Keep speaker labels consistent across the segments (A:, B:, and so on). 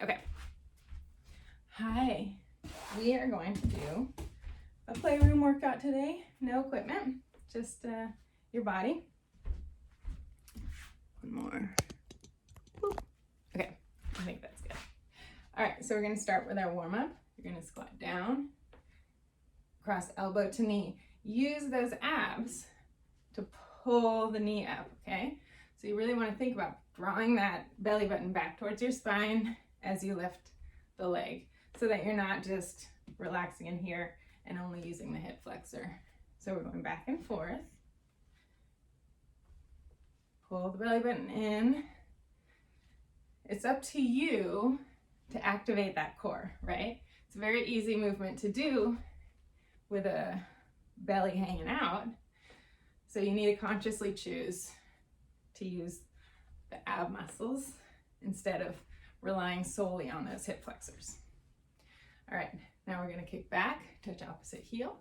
A: Okay. Hi. We are going to do a playroom workout today. No equipment, just your body. One more. Woo. Okay, I think that's good. All right, so we're going to start with our warm-up. You're going to squat down, cross elbow to knee. Use those abs to pull the knee up, okay? So you really want to think about drawing that belly button back towards your spine as you lift the leg so that you're not just relaxing in here and only using the hip flexor. So we're going back and forth. Pull the belly button in. It's up to you to activate that core, right? It's a very easy movement to do with a belly hanging out. So you need to consciously choose to use the ab muscles instead of relying solely on those hip flexors. All right, now we're gonna kick back, touch opposite heel.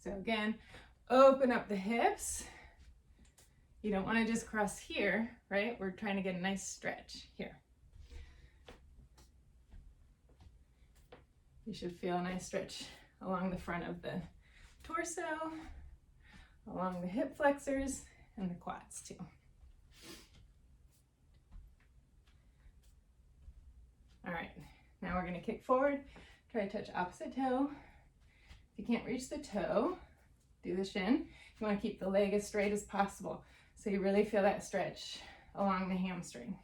A: So again, open up the hips. You don't wanna just cross here, right? We're trying to get a nice stretch here. You should feel a nice stretch along the front of the torso, along the hip flexors, and the quads too. All right, now we're gonna kick forward, try to touch opposite toe. If you can't reach the toe, do the shin. You wanna keep the leg as straight as possible so you really feel that stretch along the hamstring.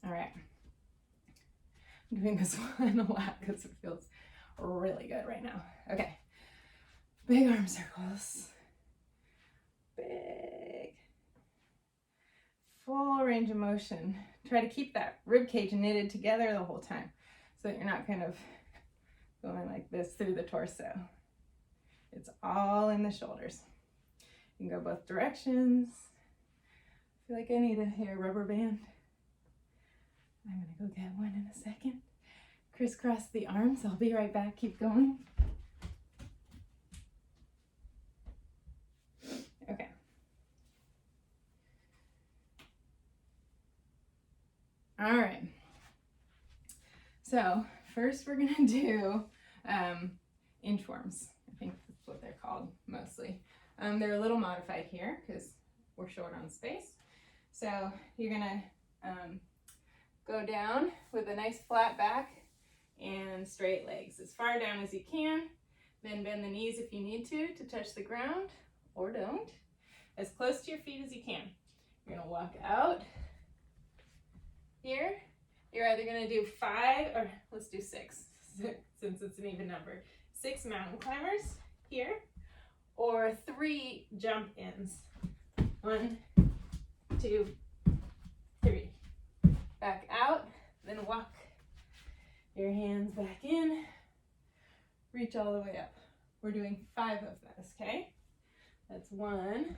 A: All right, I'm doing this one a lot because it feels really good right now. Okay, big arm circles. Big. Full range of motion. Try to keep that rib cage knitted together the whole time so that you're not kind of going like this through the torso. It's all in the shoulders. You can go both directions. I feel like I need a hair rubber band. I'm gonna go get one in a second. Crisscross the arms. I'll be right back. Keep going. Okay. All right. So first we're gonna do inchworms. I think that's what they're called mostly. They're a little modified here because we're short on space. So you're gonna go down with a nice flat back and straight legs as far down as you can. Then bend the knees if you need to touch the ground, or don't. As close to your feet as you can. You're gonna walk out here. You're either gonna do 5, or let's do 6, since it's an even number. 6 mountain climbers here, or 3 jump ins. 1, 2, 3. Back out, then walk your hands back in, reach all the way up. We're doing 5 of those, okay? That's 1,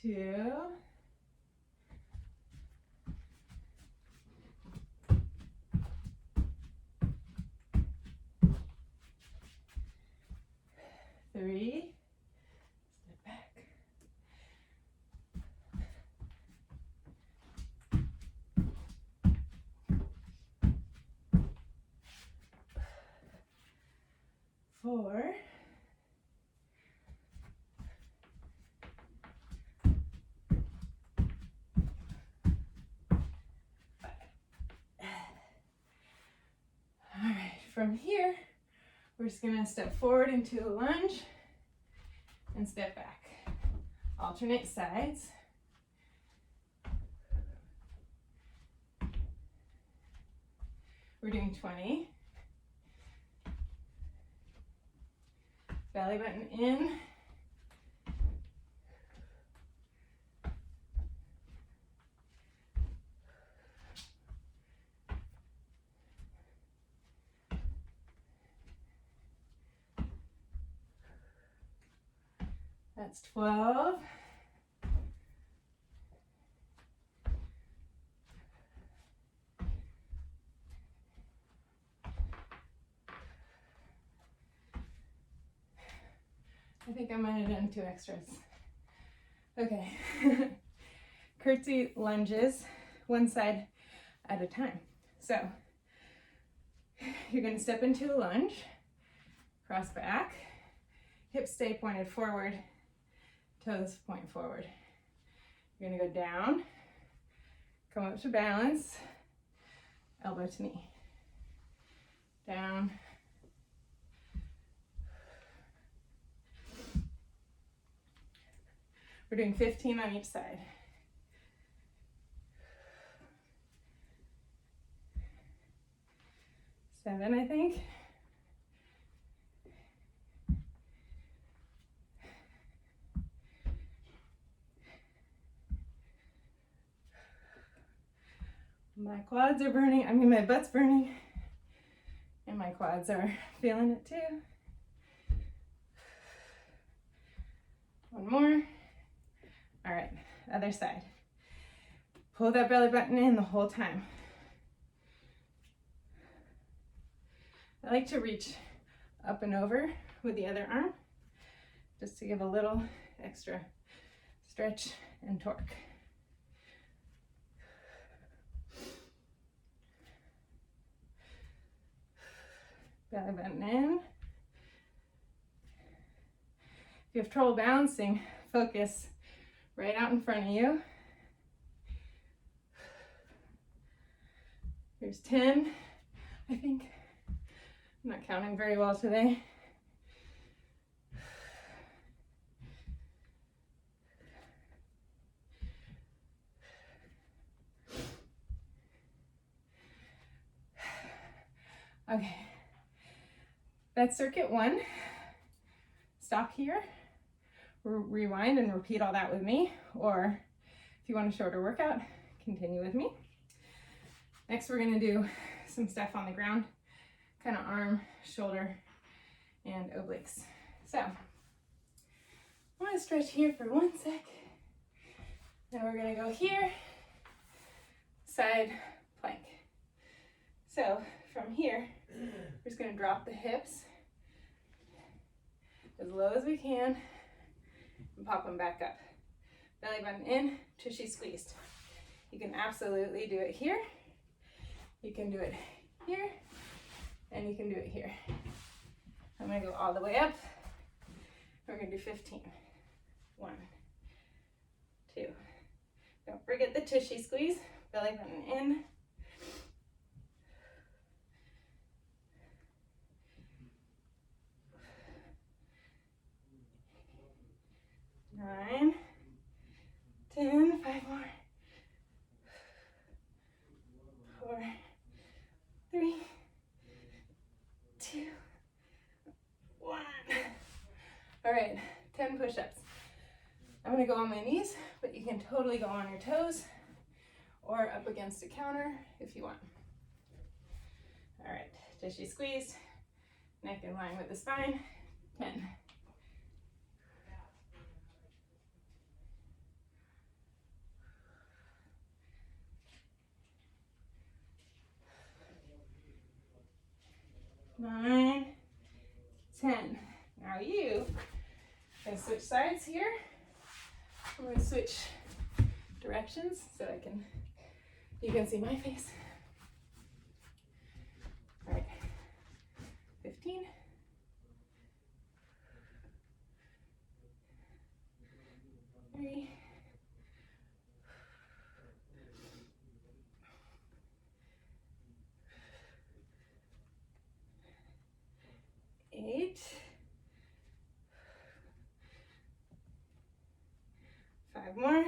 A: 2, 3, step back, 4, 5. All right, from here, we're just gonna step forward into a lunge and step back. Alternate sides. We're doing 20. Belly button in. That's 12. I think I might have done 2 extras. Okay. Curtsey lunges, one side at a time. So you're going to step into a lunge, cross back, hips stay pointed forward, toes point forward. You're going to go down, come up to balance, elbow to knee. Down. We're doing 15 on each side. Seven, I think. My quads are burning. I mean, my butt's burning. And my quads are feeling it too. One more. All right, other side. Pull that belly button in the whole time. I like to reach up and over with the other arm, just to give a little extra stretch and torque. Belly button in. If you have trouble balancing, focus right out in front of you. Here's 10, I think. I'm not counting very well today. Okay, that's circuit 1. Stop here, rewind and repeat all that with me, or if you want a shorter workout, continue with me. Next, we're gonna do some stuff on the ground, kind of arm, shoulder, and obliques. So, I want to stretch here for 1 sec. Then we're gonna go here, side plank. So, from here, we're just gonna drop the hips as low as we can and pop them back up. Belly button in, tushy squeezed. You can absolutely do it here. You can do it here, and you can do it here. I'm gonna go all the way up. We're gonna do 15. 1, 2. Don't forget the tushy squeeze. Belly button in. 9, 10, 5 more. 4, 3, 2, 1. All right, 10 push-ups. I'm gonna go on my knees, but you can totally go on your toes or up against a counter if you want. All right, tushy squeeze, neck in line with the spine. 10. 9, 10. Now you can switch sides here. I'm going to switch directions so you can see my face. All right, 15. 3. 8. 5 more.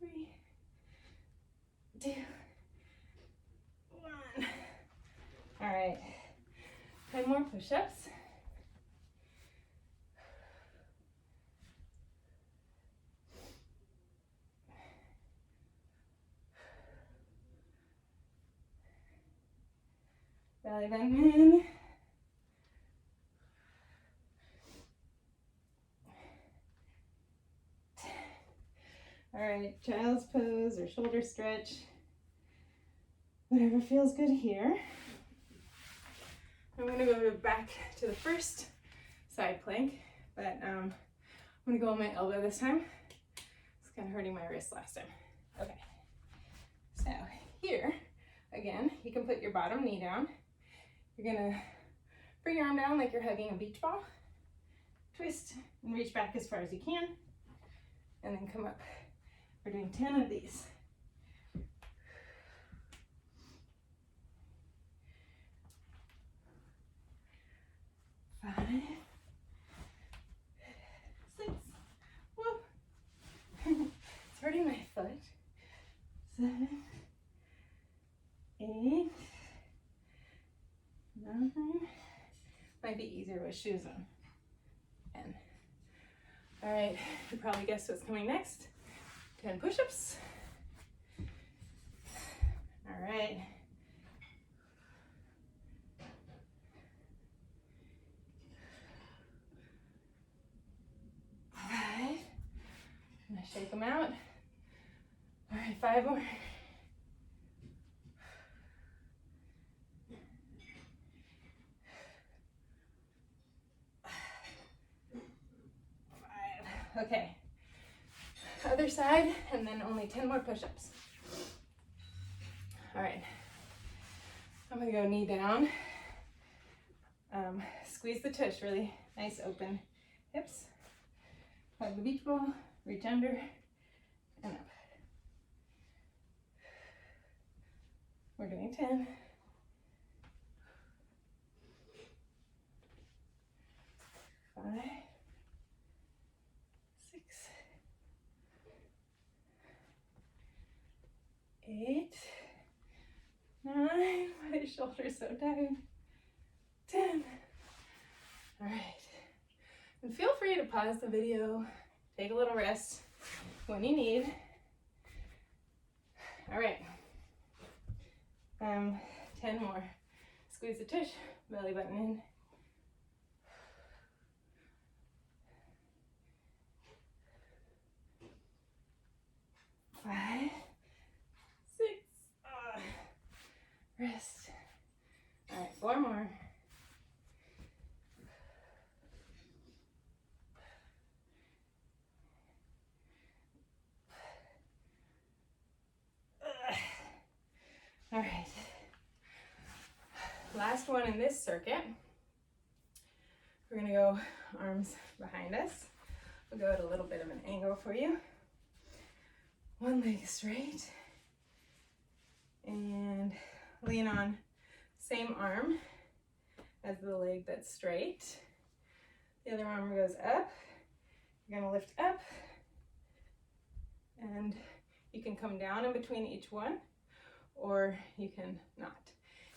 A: 3, 2, 1. All right, 10 more push-ups. Belly button in. All right, child's pose or shoulder stretch. Whatever feels good here. I'm gonna go back to the first side plank, but I'm gonna go on my elbow this time. It's kind of hurting my wrist last time. Okay, so here, again, you can put your bottom knee down. You're gonna bring your arm down like you're hugging a beach ball. Twist and reach back as far as you can, and then come up. We're doing 10 of these. 5, 6, whoop. It's hurting my foot. 7, 8, 9. Might be easier with shoes on. 10. All right, you probably guessed what's coming next. 10 push-ups. All right. I'm gonna shake them out. All right, 5 more. 5. Okay. Other side, and then only 10 more push-ups. All right. I'm gonna go knee down. Squeeze the tush, really nice open hips. Hug the beach ball, reach under, and up. We're doing 10. 5, 6, 8, 9. My shoulder's so tired. 10. All right. And feel free to pause the video, take a little rest when you need. All right. 10 more. Squeeze the tush, belly button in. 5, 6, rest. All right, 4 more. 5. All right. Last one in this circuit. We're gonna go arms behind us. We'll go at a little bit of an angle for you. One leg straight. And lean on same arm as the leg that's straight. The other arm goes up. You're gonna lift up. And you can come down in between each one, or you can not.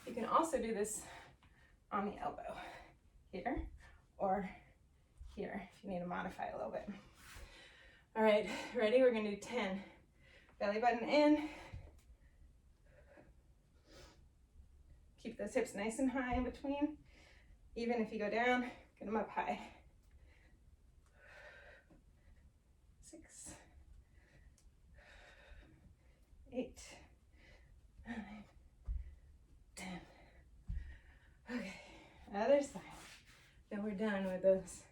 A: You can also do this on the elbow, here or here, if you need to modify a little bit. All right, ready? We're gonna do 10. Belly button in. Keep those hips nice and high in between. Even if you go down, get them up high. 6, 8, 9, 10. Okay, other side. Then we're done with those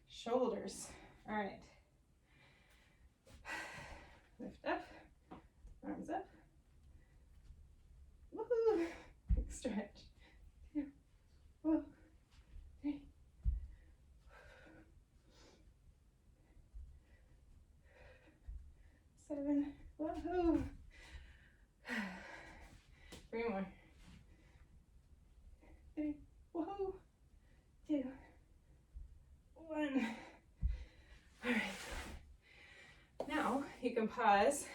A: shoulders. All right. Lift up, arms up. Woohoo! Big stretch. 2, 4, 3. 7. Woohoo! 3 more. 3. Woohoo! 2, 1. All right. Now you can pause,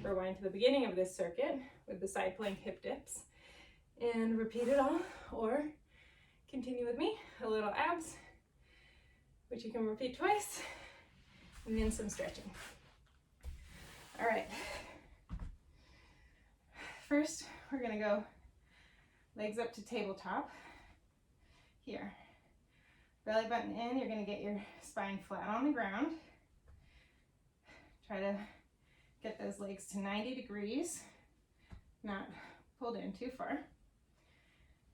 A: rewind to the beginning of this circuit with the side plank hip dips, and repeat it all, or continue with me, a little abs, which you can repeat twice, and then some stretching. All right. First, we're gonna go legs up to tabletop. Here. Belly button in, you're gonna get your spine flat on the ground. Try to get those legs to 90 degrees, not pulled in too far.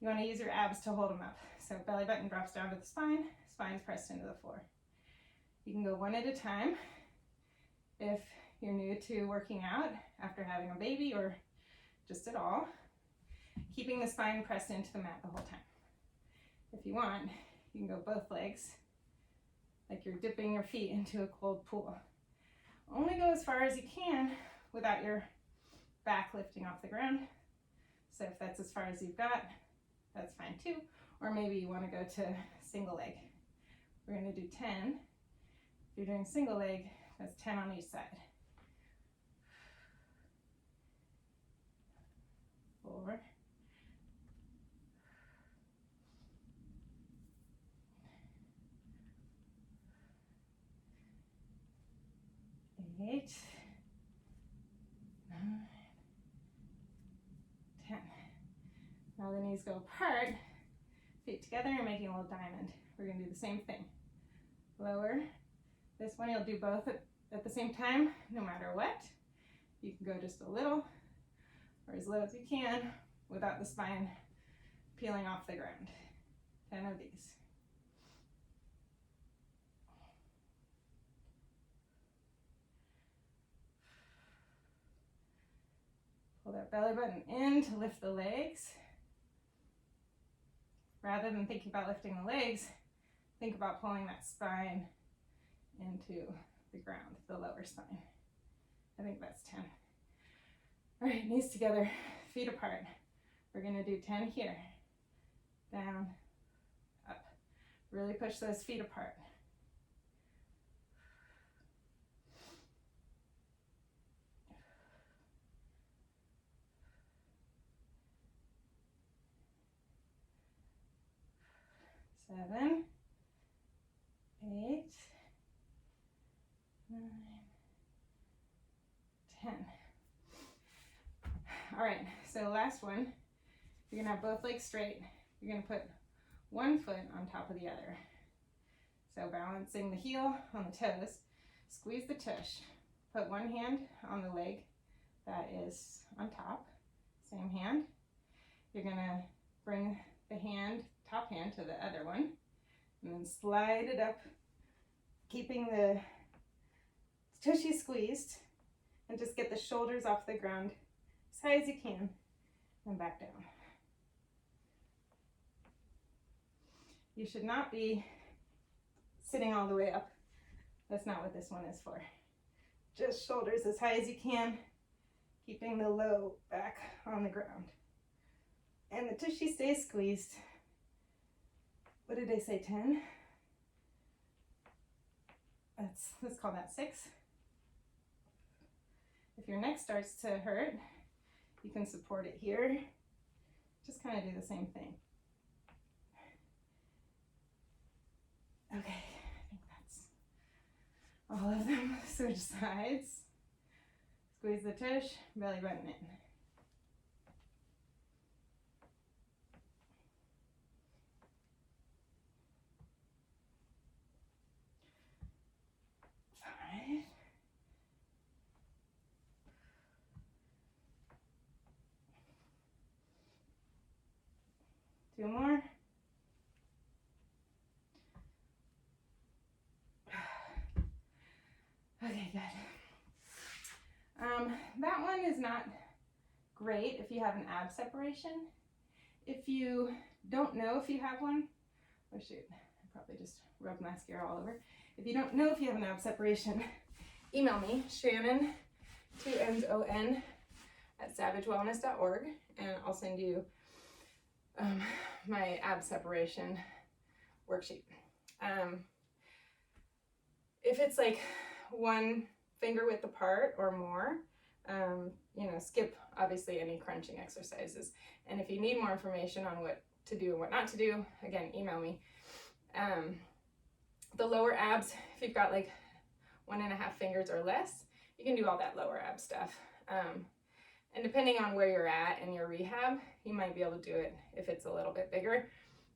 A: You want to use your abs to hold them up. So belly button drops down to the spine, spine's pressed into the floor. You can go one at a time. If you're new to working out after having a baby or just at all, keeping the spine pressed into the mat the whole time. If you want, you can go both legs, like you're dipping your feet into a cold pool. Only go as far as you can without your back lifting off the ground. So if that's as far as you've got, that's fine too. Or maybe you want to go to single leg. We're going to do 10. If you're doing single leg, that's 10 on each side. 4. 8. 9. 10. Now the knees go apart, feet together, and making a little diamond. We're going to do the same thing. Lower. This one you'll do both at the same time, no matter what. You can go just a little or as low as you can without the spine peeling off the ground. 10 of these. Pull that belly button in to lift the legs. Rather than thinking about lifting the legs, think about pulling that spine into the ground, the lower spine. I think that's 10. All right, knees together, feet apart. We're gonna do 10 here. Down, up. Really push those feet apart. Seven, 8, 9, 10. All right, so last one, you're gonna have both legs straight. You're gonna put one foot on top of the other. So balancing the heel on the toes, squeeze the tush. Put one hand on the leg that is on top, same hand. You're gonna bring the hand, top hand to the other one, and then slide it up, keeping the tushy squeezed, and just get the shoulders off the ground as high as you can, and back down. You should not be sitting all the way up. That's not what this one is for. Just shoulders as high as you can, keeping the low back on the ground. And the tushy stays squeezed. What did I say, 10? Let's call that 6. If your neck starts to hurt, you can support it here. Just kind of do the same thing. Okay, I think that's all of them. Switch sides. Squeeze the tush, belly button in. Two more. Okay, good. That one is not great if you have an ab separation. If you don't know if you have one, oh shoot, I probably just rubbed mascara all over. If you don't know if you have an ab separation, email me, Shannon, 2 N's O-N, at savagewellness.org, and I'll send you my ab separation worksheet. If it's like one finger width apart or more, skip obviously any crunching exercises. And if you need more information on what to do and what not to do, again, email me. The lower abs, if you've got like 1.5 fingers or less, you can do all that lower ab stuff. And depending on where you're at in your rehab, you might be able to do it if it's a little bit bigger.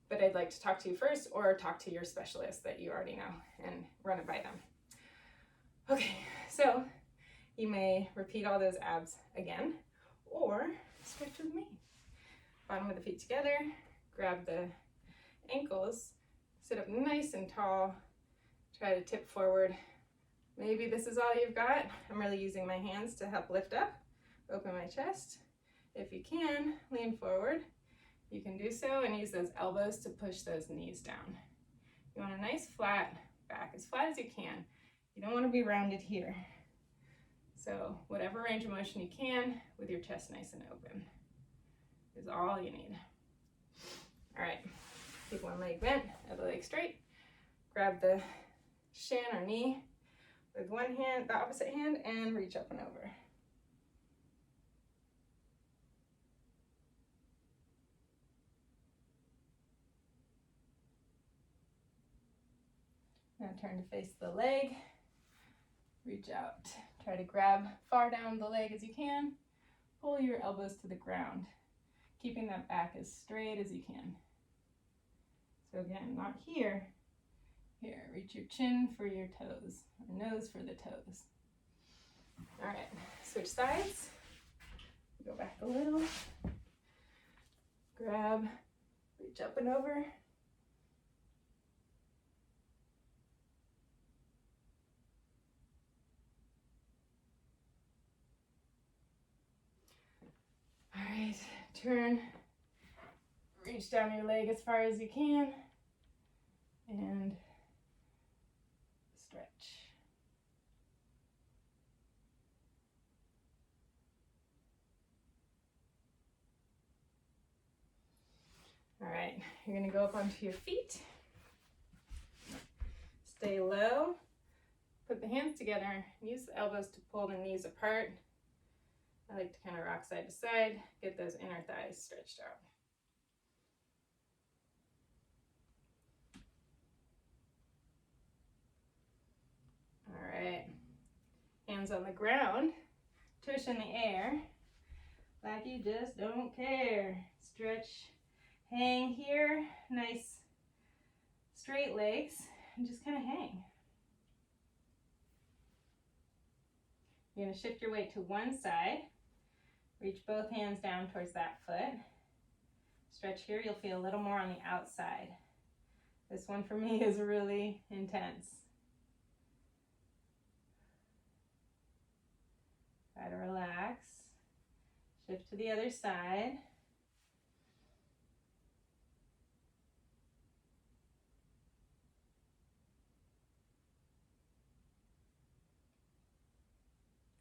A: But I'd like to talk to you first, or talk to your specialist that you already know and run it by them. Okay, so you may repeat all those abs again, or stretch with me. Bottom of the feet together, grab the ankles, sit up nice and tall, try to tip forward. Maybe this is all you've got. I'm really using my hands to help lift up, open my chest. If you can, lean forward. You can do so and use those elbows to push those knees down. You want a nice flat back, as flat as you can. You don't want to be rounded here. So whatever range of motion you can with your chest nice and open is all you need. All right, keep one leg bent, other leg straight. Grab the shin or knee with one hand, the opposite hand, and reach up and over. Now turn to face the leg, reach out. Try to grab far down the leg as you can. Pull your elbows to the ground, keeping that back as straight as you can. So again, not here. Here, reach your chin for your toes, or nose for the toes. All right, switch sides. Go back a little. Grab, reach up and over. All right, turn, reach down your leg as far as you can, and stretch. All right, you're gonna go up onto your feet. Stay low, put the hands together, use the elbows to pull the knees apart. I like to kind of rock side to side, get those inner thighs stretched out. All right, hands on the ground, tush in the air, like you just don't care. Stretch, hang here, nice straight legs, and just kind of hang. You're gonna shift your weight to one side, reach both hands down towards that foot. Stretch here, you'll feel a little more on the outside. This one for me is really intense. Try to relax. Shift to the other side.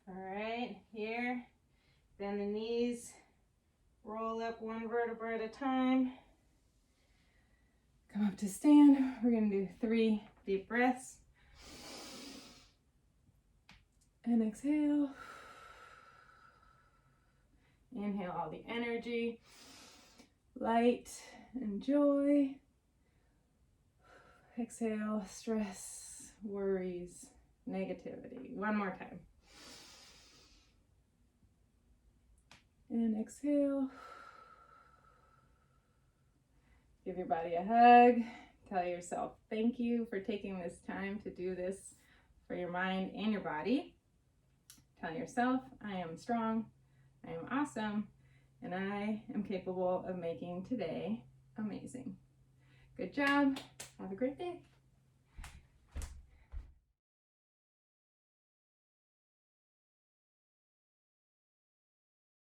A: All right, here, bend the knees, roll up one vertebra at a time. Come up to stand. We're gonna do 3 deep breaths. And exhale. Inhale all the energy, light, and joy. Exhale, stress, worries, negativity. One more time. And exhale. Give your body a hug. Tell yourself thank you for taking this time to do this for your mind and your body. Tell yourself, I am strong, I am awesome, and I am capable of making today amazing. Good job. Have a great day.